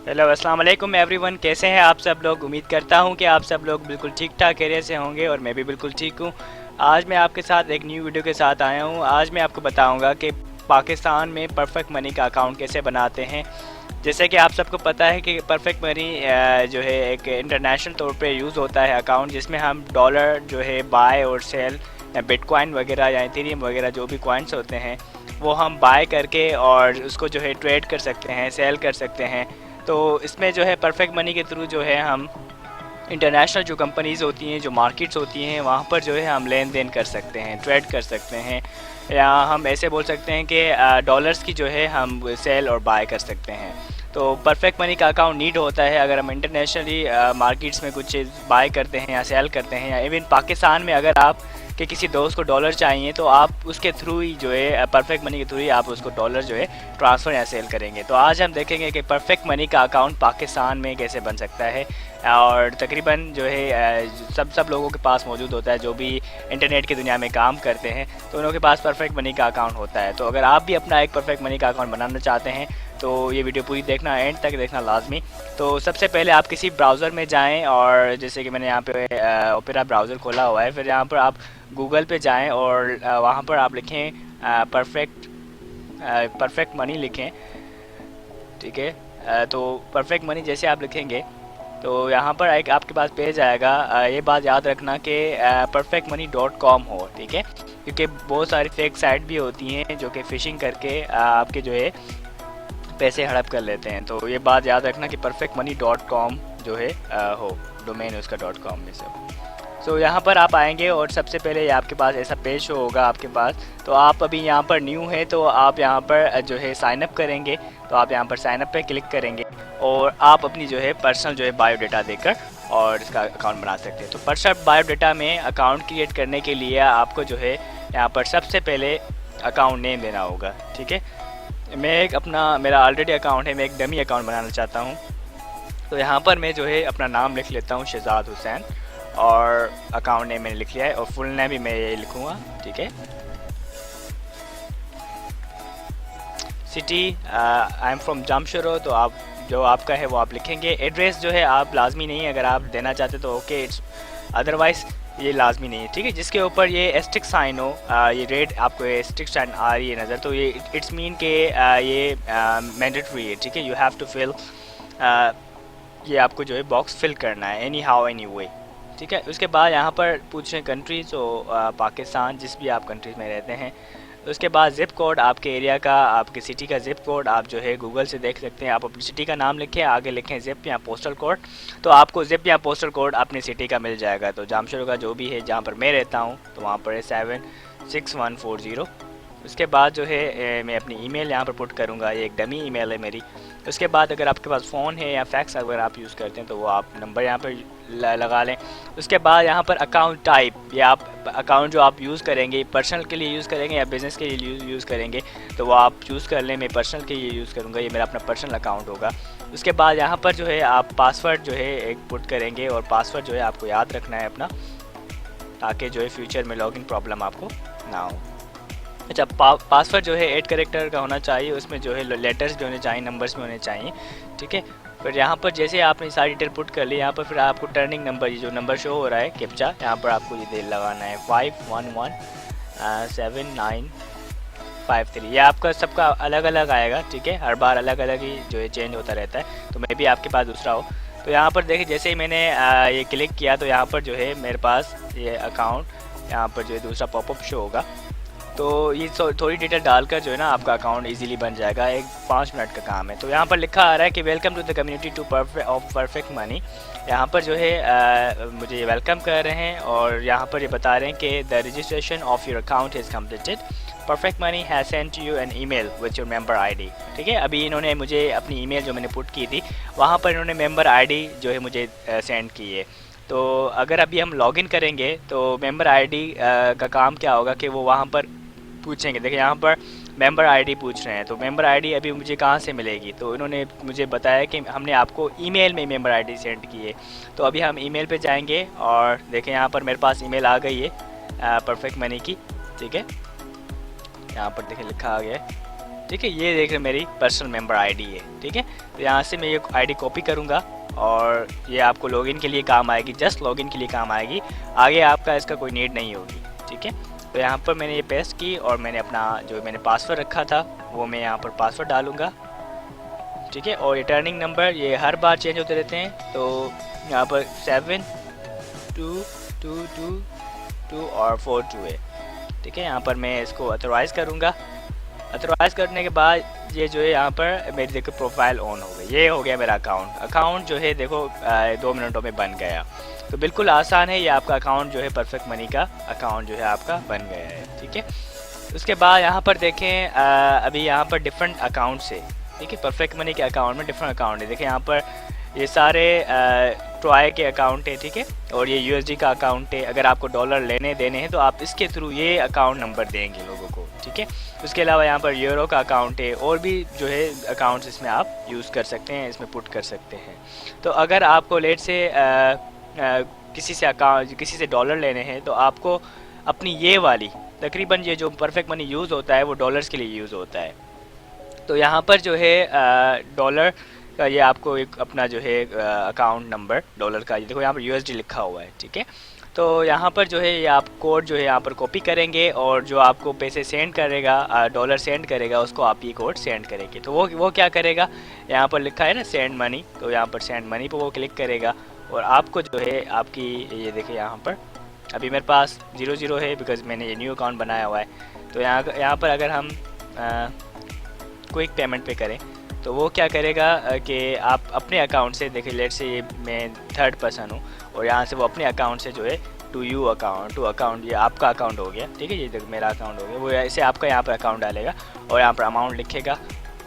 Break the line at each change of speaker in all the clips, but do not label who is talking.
Hello अस्सलाम वालेकुम everyone, कैसे हैं आप सब लोग। उम्मीद करता हूं कि आप सब लोग बिल्कुल ठीक ठाक एरिया से होंगे और मैं भी बिल्कुल ठीक हूं। आज मैं आपके साथ एक न्यू वीडियो के साथ आया हूं। आज मैं आपको बताऊंगा कि पाकिस्तान में परफेक्ट मनी का अकाउंट कैसे बनाते हैं। जैसे कि आप सबको पता है कि परफेक्ट मनी जो है एक इंटरनेशनल तौर पे यूज़ होता है अकाउंट, जिसमें हम डॉलर जो है बाय और सेल या बिटकॉइन वगैरह या इथेरियम वगैरह जो भी कॉइन्स होते हैं वो हम बाय करके और उसको जो है ट्रेड कर सकते हैं, सेल कर सकते हैं। तो इसमें जो है परफेक्ट मनी के थ्रू जो है हम इंटरनेशनल जो कंपनीज़ होती हैं, जो मार्केट्स होती हैं, वहाँ पर जो है हम लेन देन कर सकते हैं, ट्रेड कर सकते हैं, या हम ऐसे बोल सकते हैं कि डॉलर्स की जो है हम सेल और बाय कर सकते हैं। तो परफेक्ट मनी का अकाउंट नीड होता है अगर हम इंटरनेशनली मार्केट्स में कुछ चीज़ बाय करते हैं या सेल करते हैं, या इवन पाकिस्तान में अगर आप कि किसी दोस्त को डॉलर चाहिए तो आप उसके थ्रू ही जो है परफेक्ट मनी के थ्रू ही आप उसको डॉलर जो है ट्रांसफ़र या सेल करेंगे। तो आज हम देखेंगे कि परफेक्ट मनी का अकाउंट पाकिस्तान में कैसे बन सकता है, और तकरीबन जो है सब लोगों के पास मौजूद होता है जो भी इंटरनेट की दुनिया में काम करते हैं, तो उनके पास परफेक्ट मनी का अकाउंट होता है। तो अगर आप भी अपना एक परफेक्ट मनी का अकाउंट बनाना चाहते हैं तो ये वीडियो पूरी देखना, एंड तक देखना लाजमी। तो सबसे पहले आप किसी ब्राउज़र में जाएं, और जैसे कि मैंने यहाँ पे ओपेरा ब्राउज़र खोला हुआ है, फिर यहाँ पर आप गूगल पे जाएं और वहाँ पर आप लिखें परफेक्ट मनी लिखें, ठीक है। तो परफेक्ट मनी जैसे आप लिखेंगे तो यहाँ पर एक आपके पास पेज आएगा। ये बात याद रखना कि perfectmoney.com हो, ठीक है, क्योंकि बहुत सारी फेक साइट भी होती हैं जो कि फ़िशिंग करके आपके जो है पैसे हड़प कर लेते हैं। तो ये बात याद रखना कि perfectmoney.com जो है हो, डोमेन उसका .com में से। सो यहाँ पर आप आएंगे और सबसे पहले ये आपके पास ऐसा पेज शो होगा आपके पास। तो आप अभी यहाँ पर न्यू है तो आप यहाँ पर जो है साइन अप करेंगे, तो आप यहाँ पर साइन अप पे क्लिक करेंगे और आप अपनी जो है पर्सनल जो है बायोडाटा देकर और इसका अकाउंट बना सकते हैं। तो पर्सनल बायोडाटा में अकाउंट क्रिएट करने के लिए आपको जो है यहाँ पर सबसे पहले अकाउंट नेम देना होगा, ठीक है। मैं एक मेरा ऑलरेडी अकाउंट है, मैं एक डमी अकाउंट बनाना चाहता हूँ। तो यहाँ पर मैं जो है अपना नाम लिख लेता हूँ, शहजाद हुसैन, और अकाउंट नेम मैंने लिख लिया है और फुल नेम भी मैं ये लिखूँगा, ठीक है। City I am from Jamshedpur, तो आप जो आपका है वो आप लिखेंगे। एड्रेस जो है आप लाजमी नहीं है, अगर आप देना चाहते तो ओके, इट्स अदरवाइज़ ये लाजमी नहीं है, ठीक है। जिसके ऊपर ये एस्टिक साइन हो, ये रेड आपको एस्टिक साइन आ रही है नज़र, तो ये इट्स मीन के ये मैंडेटरी है, ठीक है। यू हैव टू फिल, ये आपको जो है बॉक्स फिल करना है एनी हाउ एनी वे, ठीक है। उसके बाद यहाँ पर पूछ रहे हैं कंट्री, तो पाकिस्तान, जिस भी आप कंट्रीज़ में रहते हैं। उसके बाद ज़िप कोड आपके एरिया का, आपके सिटी का ज़िप कोड आप जो है गूगल से देख सकते हैं। आप अपनी सिटी का नाम लिखें, आगे लिखें ज़िप या पोस्टल कोड, तो आपको ज़िप या पोस्टल कोड अपनी सिटी का मिल जाएगा। तो जामशेदपुर का जो भी है, जहाँ पर मैं रहता हूँ, तो वहाँ पर है 76140। उसके बाद जो है मैं अपनी ईमेल यहाँ पर पुट करूँगा, ये एक डमी ईमेल है मेरी। उसके बाद अगर आपके पास फ़ोन है या फैक्स अगर आप यूज़ करते हैं तो वो आप नंबर यहाँ पर लगा लें। उसके बाद यहाँ पर अकाउंट टाइप, ये आप अकाउंट जो आप यूज़ करेंगे, पर्सनल के लिए यूज़ करेंगे या बिज़नेस के लिए यूज़ करेंगे, तो वो आप चूज़ कर लें। मैं पर्सनल के लिए यूज़ करूँगा, ये मेरा अपना पर्सनल अकाउंट होगा। उसके बाद यहाँ पर जो है आप पासवर्ड जो है एक पुट करेंगे, और पासवर्ड जो है आपको याद रखना है अपना, ताकि जो है फ्यूचर में लॉगिन प्रॉब्लम आपको ना हो। अच्छा, पासवर्ड जो है 8 कैरेक्टर का होना चाहिए, उसमें जो है लेटर्स भी होने चाहिए, नंबर्स भी होने चाहिए, ठीक है। फिर यहाँ पर जैसे आपने सारी डिटेल पुट कर ली, यहाँ पर फिर आपको टर्निंग नंबर, ये जो नंबर शो हो रहा है कैप्चा, यहाँ पर आपको ये दे लगाना है 511795 ये आपका सबका अलग अलग आएगा, ठीक है। हर बार अलग अलग ही जो है चेंज होता रहता है, तो मे भी आपके पास दूसरा हो। तो यहाँ पर देखिए जैसे ही मैंने ये क्लिक किया तो यहाँ पर जो है मेरे पास ये अकाउंट, यहाँ पर जो है दूसरा पॉपअप शो होगा। तो ये थोड़ी डिटेल डालकर जो है ना आपका अकाउंट इजीली बन जाएगा, एक 5 मिनट का काम है। तो यहाँ पर लिखा आ रहा है कि welcome to the community to of Perfect Money. यहाँ पर जो है मुझे वेलकम कर रहे हैं, और यहाँ पर ये बता रहे हैं कि the registration of your account is completed, Perfect Money has sent you an email with your member ID, ठीक है। अभी इन्होंने मुझे अपनी ईमेल जो मैंने पुट की थी वहाँ पर इन्होंने मेंबर आईडी जो है मुझे सेंड की है। तो अगर अभी हम लॉगिन करेंगे तो मेंबर आईडी का काम क्या होगा कि वो वहाँ पर पूछेंगे। देखिए यहाँ पर मेंबर आईडी पूछ रहे हैं, तो मेंबर आईडी अभी मुझे कहाँ से मिलेगी, तो इन्होंने मुझे बताया कि हमने आपको ईमेल में मेंबर आईडी सेंड की है। तो अभी हम ईमेल पे जाएंगे और देखें यहाँ पर मेरे पास ईमेल आ गई है परफेक्ट मनी की, ठीक है। यहाँ पर देखें लिखा आ गया है ठीक है। ये देख रहे मेरी पर्सनल मेंबर आईडी है, ठीक है। तो यहाँ से मैं ये आईडी कॉपी करूँगा और ये आपको लॉगिन के लिए काम आएगी, जस्ट लॉगिन के लिए काम आएगी, आगे आपका इसका कोई नीड नहीं होगी, ठीक है। तो यहाँ पर मैंने ये पेस्ट की और मैंने अपना जो मैंने पासवर्ड रखा था वो मैं यहाँ पर पासवर्ड डालूँगा, ठीक है। और रिटर्निंग नंबर ये हर बार चेंज होते रहते हैं, तो यहाँ पर 7222 और 42 है, ठीक है। यहाँ पर मैं इसको अथोराइज़ करूँगा। अथोराइज़ करने के बाद ये जो है यहाँ पर मेरी देखो प्रोफाइल ऑन हो गई, ये हो गया मेरा अकाउंट जो है देखो 2 मिनटों में बन गया। तो बिल्कुल आसान है, ये आपका अकाउंट जो है परफेक्ट मनी का अकाउंट जो है आपका बन गया है, ठीक है। उसके बाद यहाँ पर देखें अभी यहाँ पर डिफरेंट अकाउंट्स है, ठीक है। परफेक्ट मनी के अकाउंट में डिफरेंट अकाउंट है, देखिए यहाँ पर ये सारे ट्रॉय के अकाउंट है, ठीक है। और ये यूएसडी का अकाउंट है, अगर आपको डॉलर लेने देने हैं तो आप इसके थ्रू ये अकाउंट नंबर देंगे लोगों को, ठीक है। उसके अलावा यहाँ पर यूरो का अकाउंट है, और भी जो है अकाउंट्स इसमें आप यूज़ कर सकते हैं, इसमें पुट कर सकते हैं। तो अगर आपको लेट से किसी से डॉलर लेने हैं तो आपको अपनी ये वाली तकरीबन ये जो परफेक्ट मनी यूज़ होता है वो डॉलर्स के लिए यूज़ होता है। तो यहाँ पर जो है डॉलर का ये आपको एक अपना जो है अकाउंट नंबर डॉलर का, ये देखो यहाँ पर यूएसडी लिखा हुआ है, ठीक है। तो यहाँ पर जो है ये आप कोड जो है यहाँ पर कॉपी करेंगे और जो आपको पैसे सेंड करेगा, डॉलर सेंड करेगा, उसको आप ये कोड सेंड करेंगे। तो वो क्या करेगा, यहाँ पर लिखा है ना सेंड मनी, तो यहाँ पर सेंड मनी पर वो क्लिक करेगा और आपको जो है आपकी ये देखिए यहाँ पर अभी मेरे पास 00 है बिकॉज़ मैंने ये न्यू अकाउंट बनाया हुआ है। तो यहाँ पर अगर हम क्विक पेमेंट पे करें तो वो क्या करेगा कि आप अपने अकाउंट से देखिए, लेट से ये मैं थर्ड पर्सन हूँ और यहाँ से वो अपने अकाउंट से जो है टू अकाउंट ये आपका अकाउंट हो गया, ठीक है। ये देखो मेरा अकाउंट हो गया, वो ऐसे आपका यहाँ पर अकाउंट डालेगा और यहाँ पर अमाउंट लिखेगा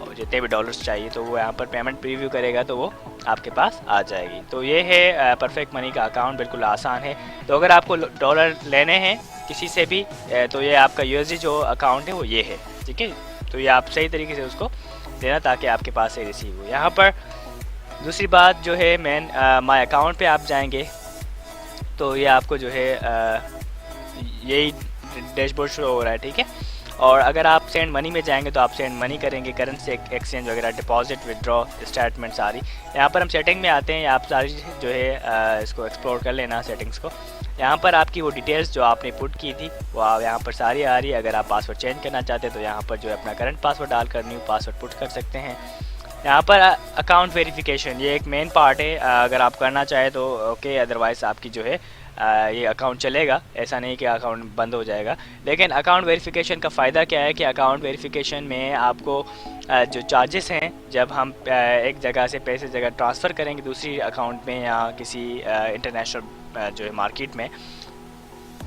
और जितने भी डॉलर्स चाहिए तो वो यहाँ पर पेमेंट प्रीव्यू करेगा तो वो आपके पास आ जाएगी। तो ये है परफेक्ट मनी का अकाउंट, बिल्कुल आसान है। तो अगर आपको डॉलर लेने हैं किसी से भी तो ये आपका यूएसडी जो अकाउंट है वो ये है, ठीक है। तो ये आप सही तरीके से उसको देना ताकि आपके पास से रिसीव हो। यहाँ पर दूसरी बात जो है मेन माय अकाउंट पे आप जाएंगे तो ये आपको जो है यही डैशबोर्ड शो हो रहा है, ठीक है। और अगर आप सेंड मनी में जाएंगे तो आप सेंड मनी करेंगे, करेंसी एक्सचेंज वगैरह, डिपॉजिट, विड्रॉ, स्टेटमेंट सारी। यहाँ पर हम सेटिंग में आते हैं, आप सारी जो है इसको एक्सप्लोर कर लेना सेटिंग्स को। यहाँ पर आपकी वो डिटेल्स जो आपने पुट की थी वो यहाँ पर सारी आ रही है। अगर आप पासवर्ड चेंज करना चाहते हैं तो यहाँ पर जो है अपना करंट पासवर्ड डालकर न्यू पासवर्ड पुट कर सकते हैं। यहाँ पर अकाउंट वेरिफिकेशन ये एक मेन पार्ट है, अगर आप करना चाहें तो ओके, अदरवाइज़ आपकी जो है ये अकाउंट चलेगा, ऐसा नहीं कि अकाउंट बंद हो जाएगा। लेकिन अकाउंट वेरिफिकेशन का फ़ायदा क्या है कि अकाउंट वेरिफिकेशन में आपको जो चार्जेस हैं जब हम एक जगह से पैसे जगह ट्रांसफ़र करेंगे दूसरी अकाउंट में या किसी इंटरनेशनल जो है मार्केट में,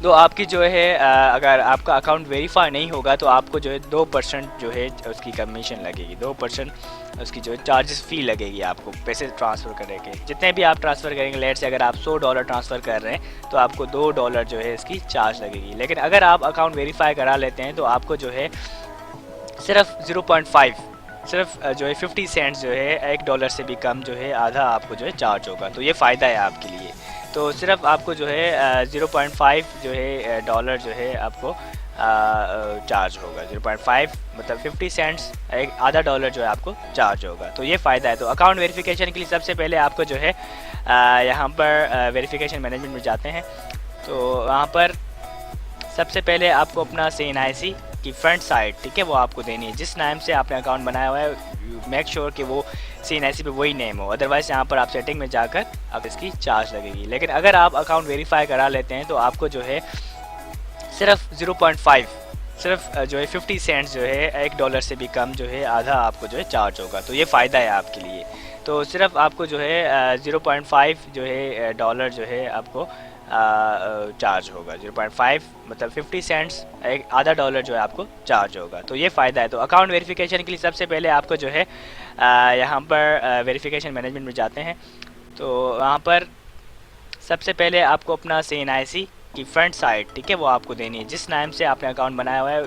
तो आपकी जो है अगर आपका अकाउंट वेरीफाई नहीं होगा तो आपको जो है 2% जो है उसकी कमीशन लगेगी, 2% उसकी जो है चार्जेस फ़ी लगेगी आपको पैसे ट्रांसफ़र करने के। जितने भी आप ट्रांसफ़र करेंगे, लेट से अगर आप $100 ट्रांसफ़र कर रहे हैं तो आपको $2 जो है इसकी चार्ज लगेगी। लेकिन अगर आप अकाउंट वेरीफाई करा लेते हैं तो आपको जो है सिर्फ 0.5 सिर्फ जो है 50 सेंट्स जो है $1 से भी कम जो है आधा आपको जो है चार्ज होगा। तो ये फ़ायदा है आपके लिए। तो सिर्फ आपको जो है 0.5 जो है डॉलर जो है आपको चार्ज होगा, 0.5 मतलब 50 सेंट्स, एक आधा $1 जो है आपको चार्ज होगा। तो ये फ़ायदा है। तो अकाउंट वेरिफिकेशन के लिए सबसे पहले आपको जो है यहाँ पर वेरिफिकेशन मैनेजमेंट में जाते हैं। तो वहाँ पर सबसे पहले आपको अपना CNIC की फ्रंट साइड, ठीक है, वो आपको देनी है। जिस नाम से आपने अकाउंट बनाया हुआ है मेक श्योर कि वो CNIC पे वही नेम हो, अदरवाइज़ यहाँ पर आप सेटिंग में जाकर आप इसकी चार्ज लगेगी। लेकिन अगर आप अकाउंट वेरीफाई करा लेते हैं तो आपको जो है सिर्फ 0.5 सिर्फ जो है 50 सेंट्स जो है $1 से भी कम जो है आधा आपको जो है चार्ज होगा। तो ये फ़ायदा है आपके लिए। तो सिर्फ आपको जो है 0.5 जो है डॉलर जो है आपको चार्ज होगा, 0.5 मतलब 50 सेंट्स, एक आधा $1 जो है आपको चार्ज होगा। तो ये फ़ायदा है। तो अकाउंट वेरिफिकेशन के लिए सबसे पहले आपको जो है यहाँ पर वेरिफिकेशन मैनेजमेंट में जाते हैं। तो वहाँ पर सबसे पहले आपको अपना CNIC की फ्रंट साइड, ठीक है, वो आपको देनी है। जिस नाम से आपने अकाउंट बनाया हुआ है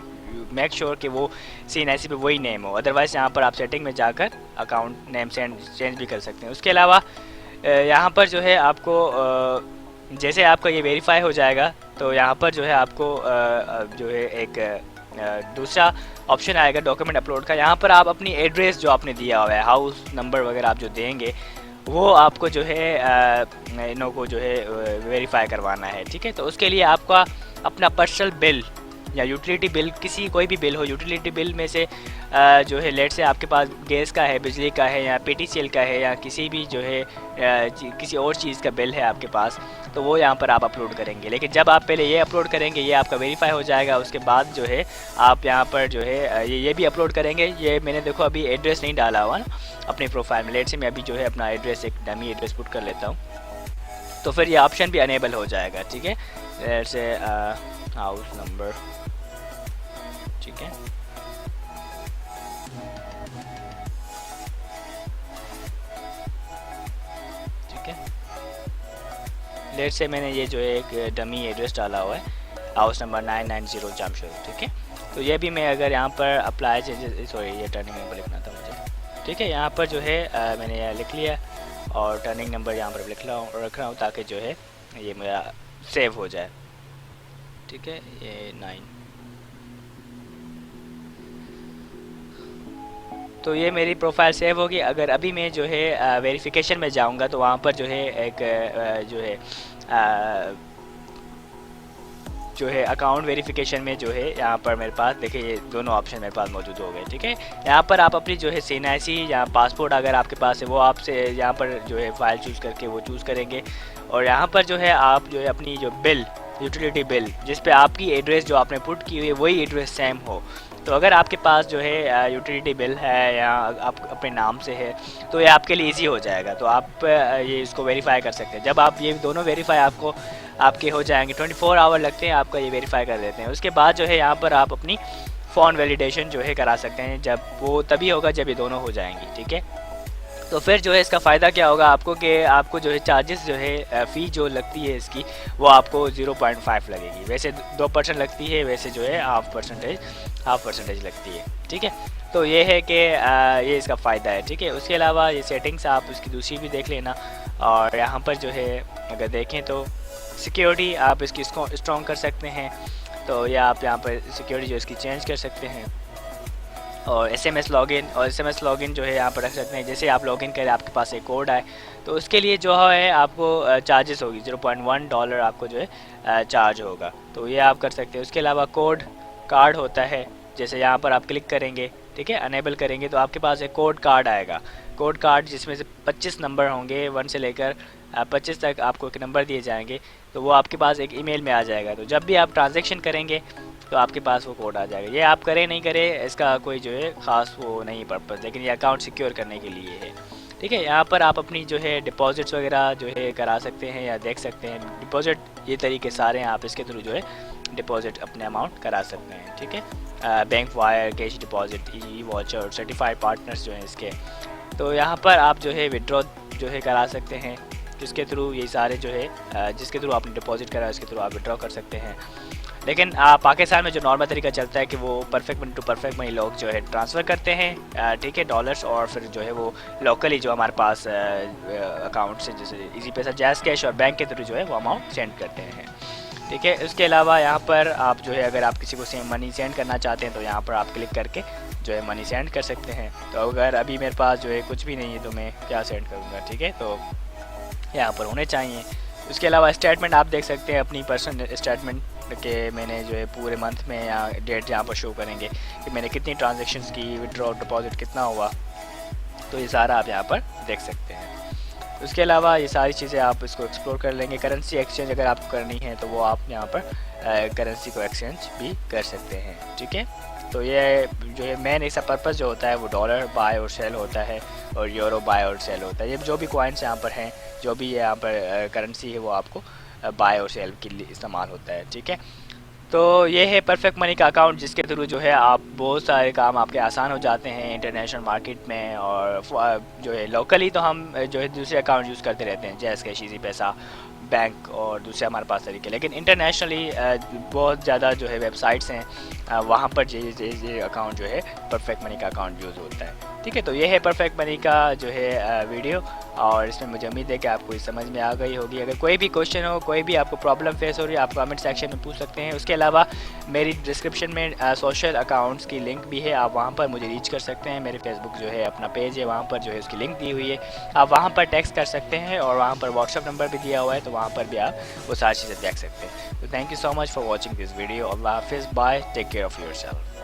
मेक श्योर कि वो CNIC पे वही नेम हो, अदरवाइज़ यहाँ पर आप सेटिंग में जाकर अकाउंट नेम चेंज भी कर सकते हैं। उसके अलावा यहाँ पर जो है आपको जैसे आपका ये वेरीफाई हो जाएगा तो यहाँ पर जो है आपको जो है एक दूसरा ऑप्शन आएगा डॉक्यूमेंट अपलोड का। यहाँ पर आप अपनी एड्रेस जो आपने दिया हुआ है, हाउस नंबर वगैरह आप जो देंगे, वो आपको जो है इनों को जो है वेरीफाई करवाना है। ठीक है, तो उसके लिए आपका अपना पर्सनल बिल या यूटिलिटी बिल, किसी कोई भी बिल हो, यूटिलिटी बिल में से जो है लेट से आपके पास गैस का है, बिजली का है, या PTCL का है, या किसी भी जो है किसी और चीज़ का बिल है आपके पास, तो वो यहाँ पर आप अपलोड करेंगे। लेकिन जब आप पहले ये अपलोड करेंगे, ये आपका वेरीफाई हो जाएगा, उसके बाद जो है आप यहाँ पर जो है ये भी अपलोड करेंगे। ये मैंने देखो अभी एड्रेस नहीं डाला हुआ ना अपने प्रोफाइल में, लेट से मैं अभी जो है अपना एड्रेस, एक डमी एड्रेस पुट कर लेता हूँ, तो फिर ये ऑप्शन भी अनेबल हो जाएगा। ठीक है, लेट से हाउस नंबर, ठीक है, ठीक है, लेट से मैंने ये जो है एक डमी एड्रेस डाला हुआ है, हाउस नंबर 990 जामशोर। ठीक है, तो ये भी मैं अगर यहाँ पर अप्लाई चेंजेस, सॉरी ये टर्निंग नंबर लिखना था मुझे। ठीक है, यहाँ पर जो है मैंने यह लिख लिया और टर्निंग नंबर यहाँ पर रख रहा हूँ ताकि जो है ये मेरा सेव हो जाए। ठीक है, ये 9, तो ये मेरी प्रोफाइल सेव होगी। अगर अभी मैं जो है वेरिफिकेशन में जाऊंगा तो वहाँ पर जो है एक जो है अकाउंट वेरिफिकेशन में जो है यहाँ पर मेरे पास देखिए ये दोनों ऑप्शन मेरे पास मौजूद हो गए। ठीक है, यहाँ पर आप अपनी जो है CNIC या पासपोर्ट अगर आपके पास है वो आपसे यहाँ पर जो है फ़ाइल चूज़ करके वो चूज़ करेंगे, और यहाँ पर जो है आप जो है अपनी जो बिल, यूटिलिटी बिल जिस पे आपकी एड्रेस जो आपने पुट की हुई है वही एड्रेस सेम हो, तो अगर आपके पास जो है यूटिलिटी बिल है या आप अपने नाम से है तो ये आपके लिए इजी हो जाएगा। तो आप ये इसको वेरीफाई कर सकते हैं। जब आप ये दोनों वेरीफाई आपके हो जाएंगे, 24 आवर लगते हैं आपका ये वेरीफाई कर देते हैं। उसके बाद जो है यहाँ पर आप अपनी फ़ोन वैलिडेशन जो है करा सकते हैं, जब वो तभी होगा जब ये दोनों हो जाएंगी। ठीक है, तो फिर जो है इसका फ़ायदा क्या होगा आपको कि आपको जो है चार्जेस जो है फ़ी जो लगती है इसकी वो आपको 0.5 लगेगी। वैसे 2% लगती है, वैसे जो है हाफ परसेंटेज लगती है। ठीक है, तो ये है कि ये इसका फ़ायदा है। ठीक है, उसके अलावा ये सेटिंग्स आप उसकी दूसरी भी देख लेना, और यहाँ पर जो है अगर देखें तो सिक्योरिटी आप इसकी स्ट्रॉन्ग कर सकते हैं, तो या आप यहाँ पर सिक्योरिटी जो इसकी चेंज कर सकते हैं, और SMS लॉगिन जो है यहाँ पर रख सकते हैं। जैसे आप लॉगिन करें आपके पास एक कोड आए तो उसके लिए जो है आपको चार्जेस होगी, $0.1 आपको जो है चार्ज होगा, तो ये आप कर सकते हैं। उसके अलावा कार्ड होता है, जैसे यहाँ पर आप क्लिक करेंगे, ठीक है, अनेबल करेंगे तो आपके पास एक कोड कार्ड आएगा। कोड कार्ड जिसमें से 25 नंबर होंगे, 1 से लेकर 25 तक आपको एक नंबर दिए जाएंगे, तो वो आपके पास एक ईमेल में आ जाएगा। तो जब भी आप ट्रांजैक्शन करेंगे तो आपके पास वो कोड आ जाएगा। ये आप करें नहीं करें इसका कोई जो है ख़ास वो नहीं पर्पज़, लेकिन ये अकाउंट सिक्योर करने के लिए है। ठीक है, यहाँ पर आप अपनी जो है डिपॉजिट्स वगैरह जो है करा सकते हैं या देख सकते हैं। डिपॉजिट ये तरीके सारे हैं, आप इसके थ्रू जो है डिपॉजिट अपने अमाउंट करा सकते हैं। ठीक है, बैंक वायर, कैश डिपॉजिट, ई वॉचर, सर्टिफाइड पार्टनर्स जो हैं इसके, तो यहाँ पर आप जो है विड्रॉ जो है करा सकते हैं, जिसके थ्रू ये सारे जो है जिसके थ्रू आपने डिपॉजिट करा उसके थ्रू आप विड्रॉ कर सकते हैं। लेकिन पाकिस्तान में जो नॉर्मल तरीका चलता है कि वो Perfect Money to Perfect Money लोग जो है ट्रांसफ़र करते हैं, ठीक है, डॉलर्स, और फिर जो है वो लोकली जो हमारे पास अकाउंट से जैसे इजी पैसा, जैज़ कैश और बैंक के थ्रू जो है वो अमाउंट सेंड करते हैं। ठीक है, उसके अलावा यहाँ पर आप जो है अगर आप किसी को मनी सेंड करना चाहते हैं तो यहाँ पर आप क्लिक करके जो है मनी सेंड कर सकते हैं। तो अगर अभी मेरे पास जो है कुछ भी नहीं है तो मैं क्या सेंड करूँगा, ठीक है, तो यहाँ पर होने चाहिए। उसके अलावा स्टेटमेंट आप देख सकते हैं, अपनी पर्सनल स्टेटमेंट के मैंने जो है पूरे मंथ में या डेट यहाँ पर शो करेंगे कि मैंने कितनी ट्रांजैक्शंस की, विड्रॉ डिपॉजिट कितना हुआ, तो ये सारा आप यहाँ पर देख सकते हैं। उसके अलावा ये सारी चीज़ें आप इसको एक्सप्लोर कर लेंगे। करेंसी एक्सचेंज अगर आपको करनी है तो वो आप यहाँ पर करेंसी को एक्सचेंज भी कर सकते हैं। ठीक है, तो ये जो है मेन इसका पर्पज़ जो होता है वो डॉलर बाय और सेल होता है और यूरो बाय और सेल होता है। ये जो भी कॉइन्स यहाँ पर हैं, जो भी यहाँ पर करेंसी है वो आपको बाय और सेल के लिए इस्तेमाल होता है। ठीक है, तो ये है परफेक्ट मनी का अकाउंट, जिसके थ्रू जो है आप बहुत सारे काम आपके आसान हो जाते हैं इंटरनेशनल मार्केट में, और जो है लोकली तो हम जो है दूसरे अकाउंट यूज़ करते रहते हैं, जैसे कैश, इजी पैसा, बैंक और दूसरे हमारे पास तरीके। लेकिन इंटरनेशनली बहुत ज़्यादा जो है वेबसाइट्स हैं, वहाँ पर ये अकाउंट जो है परफेक्ट मनी का अकाउंट यूज़ होता है। ठीक है। तो ये है परफेक्ट मनी का जो है वीडियो, और इसमें मुझे उम्मीद है कि आपको ये समझ में आ गई होगी। अगर कोई भी क्वेश्चन हो, कोई भी आपको प्रॉब्लम फेस हो रही है, आप कमेंट सेक्शन में पूछ सकते हैं। उसके अलावा मेरी डिस्क्रिप्शन में सोशल अकाउंट्स की लिंक भी है, आप वहाँ पर मुझे रीच कर सकते हैं। मेरे फेसबुक जो है अपना पेज है, वहाँ पर जो है उसकी लिंक दी हुई है, आप वहाँ पर टेक्स्ट कर सकते हैं, और वहाँ पर व्हाट्सअप नंबर भी दिया हुआ है, तो वहाँ पर भी आप वो सारी चीज़ें देख सकते हैं। तो thank you so much for watching this video. अल्लाह हाफिज़, bye, take care of your self.